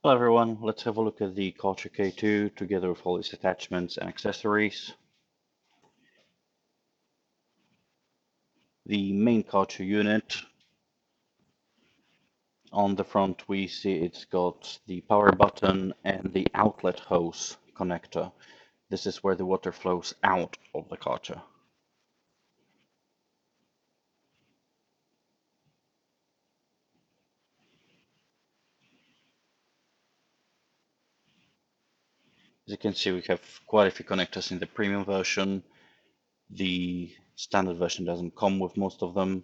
Hello everyone, let's have a look at the Karcher K2 together with all its attachments and accessories. The main Karcher unit, on the front we see it's got the power button and the outlet hose connector. This is where the water flows out of the Karcher. As you can see, we have quite a few connectors in the premium version. The standard version doesn't come with most of them.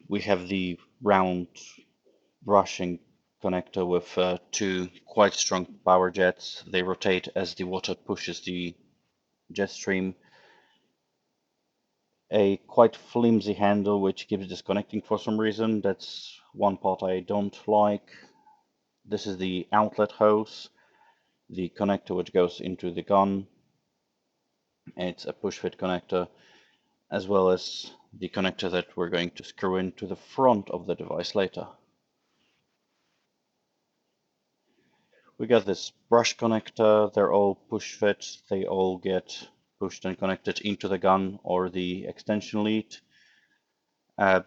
We have the round brushing connector with two quite strong power jets. They rotate as the water pushes the jet stream. A quite flimsy handle which keeps disconnecting for some reason. That's one part I don't like. This is the outlet hose, the connector which goes into the gun. It's a push fit connector, as well as the connector that we're going to screw into the front of the device later. We got this brush connector. They're all push fit. They all get pushed and connected into the gun or the extension lead.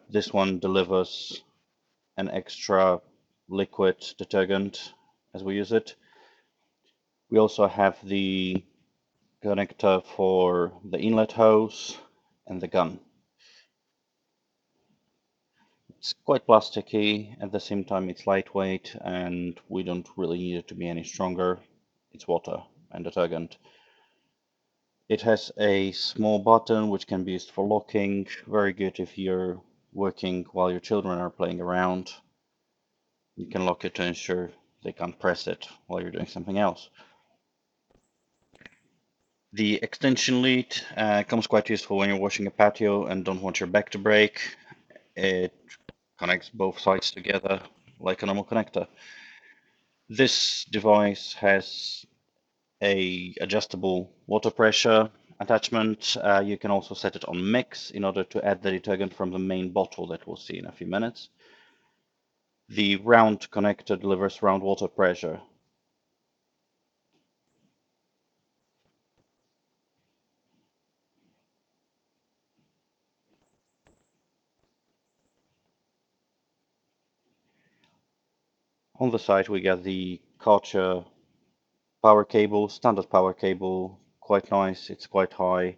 This one delivers an extra liquid detergent as we use it. We also have the connector for the inlet hose and the gun. It's quite plasticky. At the same time, it's lightweight and we don't really need it to be any stronger. It's water and detergent. It has a small button which can be used for locking. Very good if you're working while your children are playing around. You can lock it to ensure they can't press it while you're doing something else. The extension lead comes quite useful when you're washing a patio and don't want your back to break. It connects both sides together like a normal connector. This device has a adjustable water pressure attachment. You can also set it on mix in order to add the detergent from the main bottle that we'll see in a few minutes. The round connector delivers round water pressure. On the side we get the Karcher power cable, standard power cable, quite nice, it's quite high.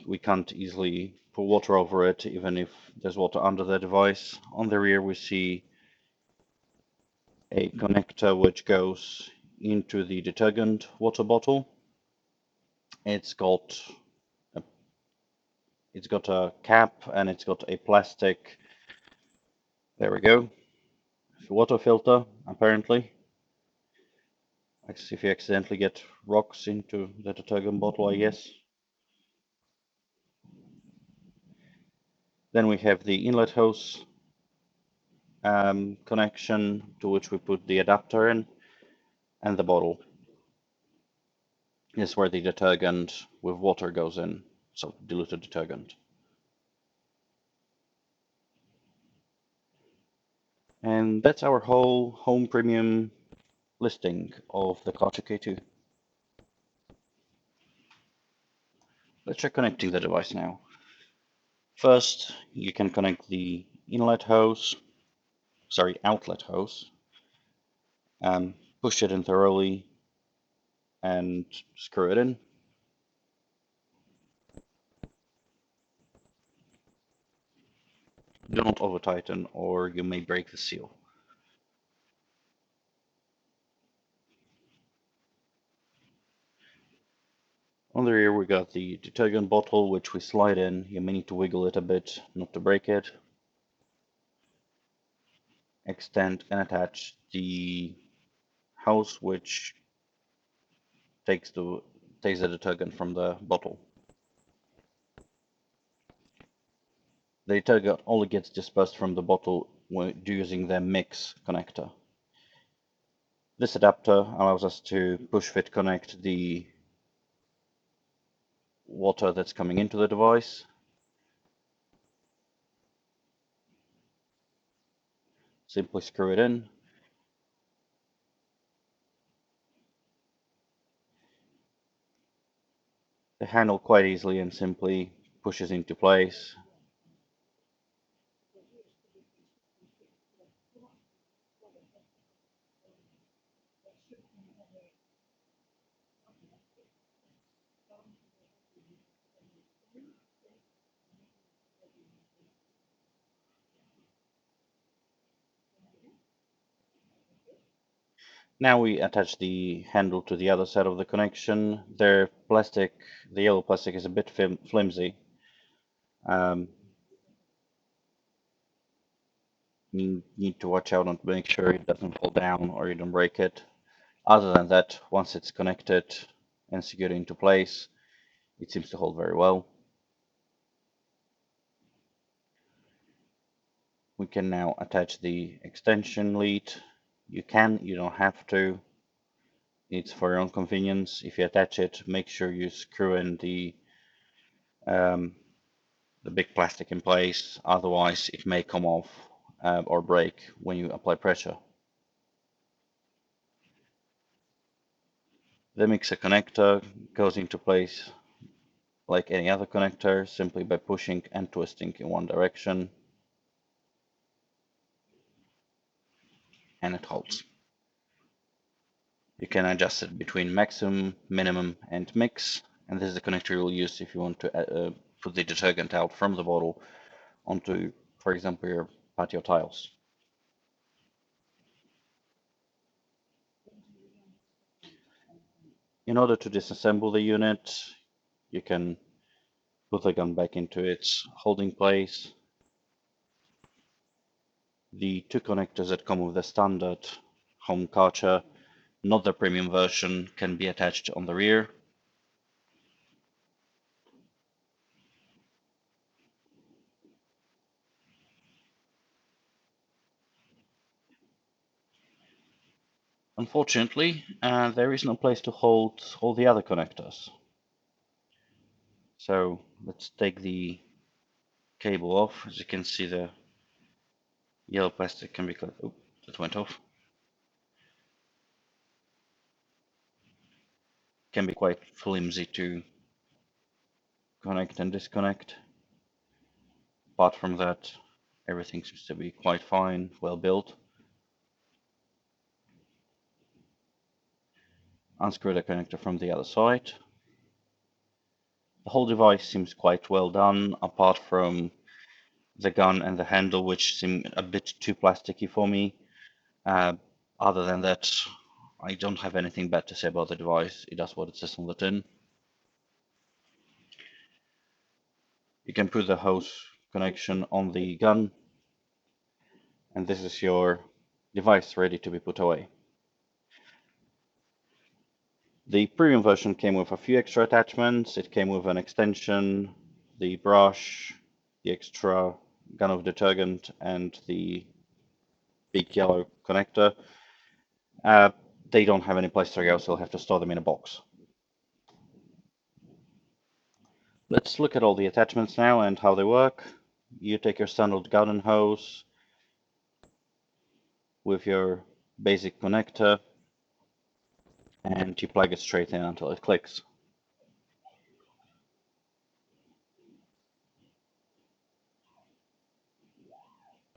We can't easily put water over it even if there's water under the device. On the rear we see a connector which goes into the detergent water bottle. It's got a cap and it's got a plastic, there we go, water filter apparently. If you accidentally get rocks into the detergent bottle, I guess. Then we have the inlet hose connection to which we put the adapter in, and the bottle is where the detergent with water goes in, so diluted detergent. And that's our whole home premium listing of the Karcher K2. Let's try connecting the device now. First, you can connect the outlet hose, push it in thoroughly and screw it in. Do not over tighten or you may break the seal. On the rear we got the detergent bottle which we slide in. You may need to wiggle it a bit not to break it. Extend and attach the hose which takes the detergent from the bottle. The detergent only gets dispersed from the bottle when using the mix connector. This adapter allows us to push fit connect the water that's coming into the device. Simply screw it in. The handle quite easily and simply pushes into place. Now we attach the handle to the other side of the connection. The yellow plastic is a bit flimsy. Um, you need to watch out and make sure it doesn't fall down or you don't break it. Other than that, once it's connected and secured into place, it seems to hold very well. We can now attach the extension lead. You don't have to. It's for your own convenience. If you attach it, make sure you screw in um, the big plastic in place. Otherwise, it may come off or break when you apply pressure. The mixer connector goes into place like any other connector, simply by pushing and twisting in one direction, and it holds. You can adjust it between maximum, minimum, and mix, and this is the connector you'll use if you want to put the detergent out from the bottle onto, for example, your patio tiles. In order to disassemble the unit, you can put the gun back into its holding place. The two connectors that come with the standard home Karcher, not the premium version, can be attached on the rear. Unfortunately, there is no place to hold all the other connectors. So let's take the cable off. As you can see, the yellow plastic can be cut. Oh, that went off. Can be quite flimsy to connect and disconnect. Apart from that, everything seems to be quite fine, well built. Unscrew the connector from the other side. The whole device seems quite well done, apart from the gun and the handle, which seem a bit too plasticky for me. Uh, Other than that, I don't have anything bad to say about the device. It does what it says on the tin. You can put the hose connection on the gun, and this is your device ready to be put away. The premium version came with a few extra attachments. It came with an extension, the brush, the extra gun of detergent, and the big yellow connector. Uh, they don't have any place to go, so you'll have to store them in a box. Let's look at all the attachments now and how they work. You take your standard garden hose with your basic connector and you plug it straight in until it clicks.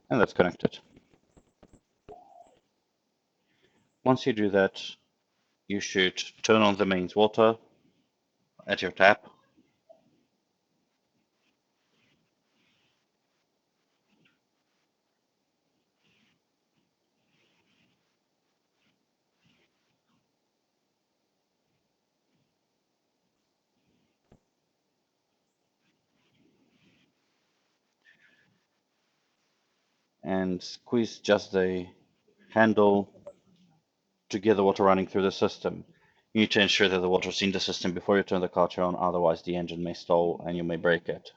And that's connected. Once you do that, you should turn on the mains water at your tap. And squeeze just the handle to get the water running through the system. You need to ensure that the water is in the system before you turn the Karcher on, otherwise the engine may stall and you may break it.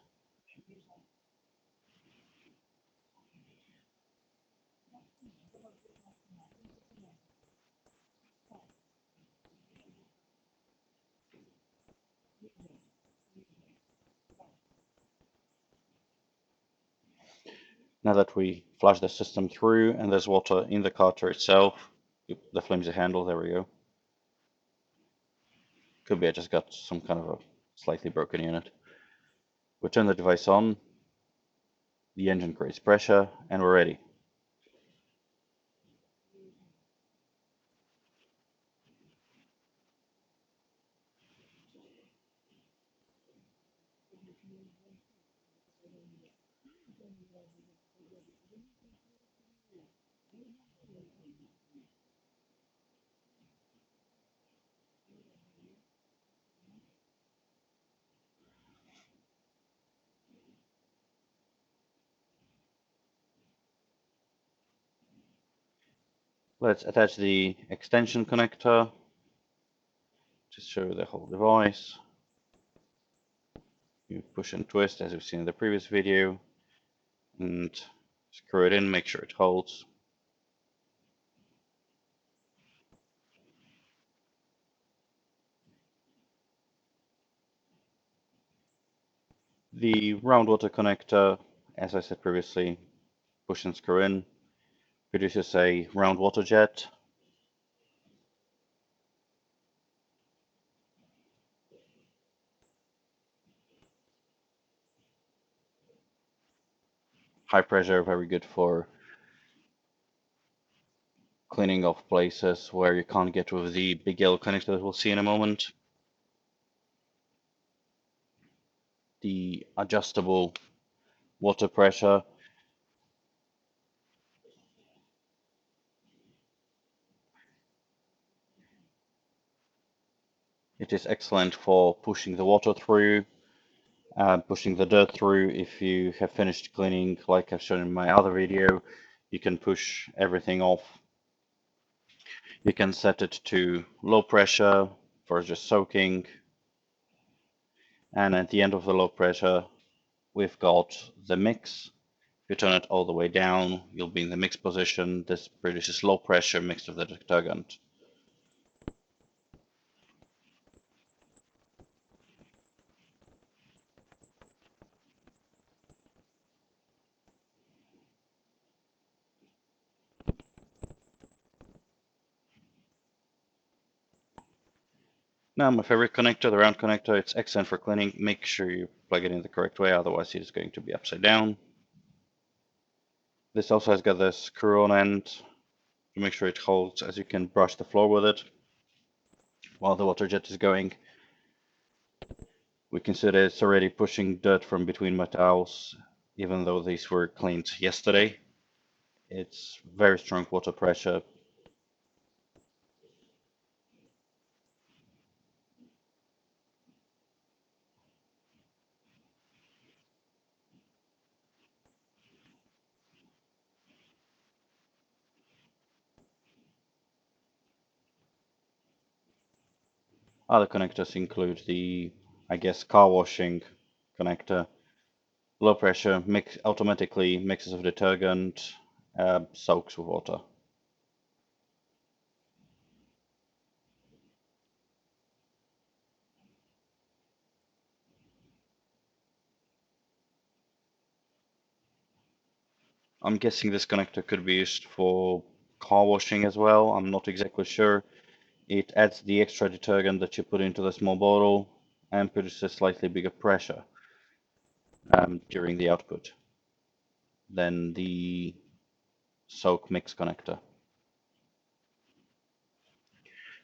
Now that we flush the system through and there's water in the Karcher itself, the flimsy handle, there we go. Could be I just got some kind of a slightly broken unit. We turn the device on, the engine creates pressure, and we're ready. Let's attach the extension connector to show the whole device. You push and twist as we've seen in the previous video and screw it in, make sure it holds. The round water connector, as I said previously, push and screw in, produces a round water jet. High pressure, very good for cleaning off places where you can't get with the big yellow connector that we'll see in a moment. The adjustable water pressure. It is excellent for pushing the water through, pushing the dirt through. If you have finished cleaning, like I've shown in my other video, you can push everything off. You can set it to low pressure for just soaking. And at the end of the low pressure, we've got the mix. If you turn it all the way down, you'll be in the mix position. This produces low pressure mixed with the detergent. Now my favorite connector, the round connector, it's excellent for cleaning. Make sure you plug it in the correct way, otherwise it is going to be upside down. This also has got the screw on end to make sure it holds, as you can brush the floor with it while the water jet is going. We can see that it's already pushing dirt from between my towels, even though these were cleaned yesterday. It's very strong water pressure. Other connectors include the, I guess, car washing connector. Low pressure, automatically mixes with detergent, soaks with water. I'm guessing this connector could be used for car washing as well. I'm not exactly sure. It adds the extra detergent that you put into the small bottle and produces slightly bigger pressure during the output than the soak mix connector.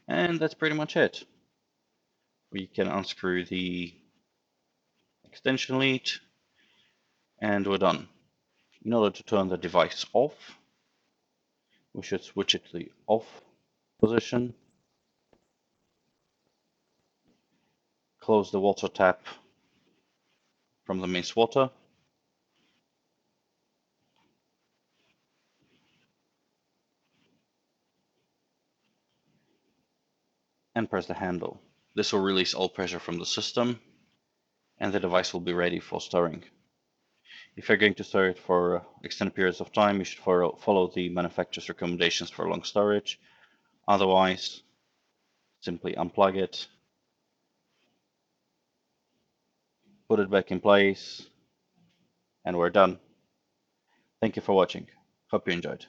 And that's pretty much it. We can unscrew the extension lead and we're done. In order to turn the device off, we should switch it to the off position, close the water tap from the mains water, and press the handle. This will release all pressure from the system and the device will be ready for storing. If you're going to store it for extended periods of time, you should follow the manufacturer's recommendations for long storage. Otherwise, simply unplug it, put it back in place, and we're done. Thank you for watching. Hope you enjoyed.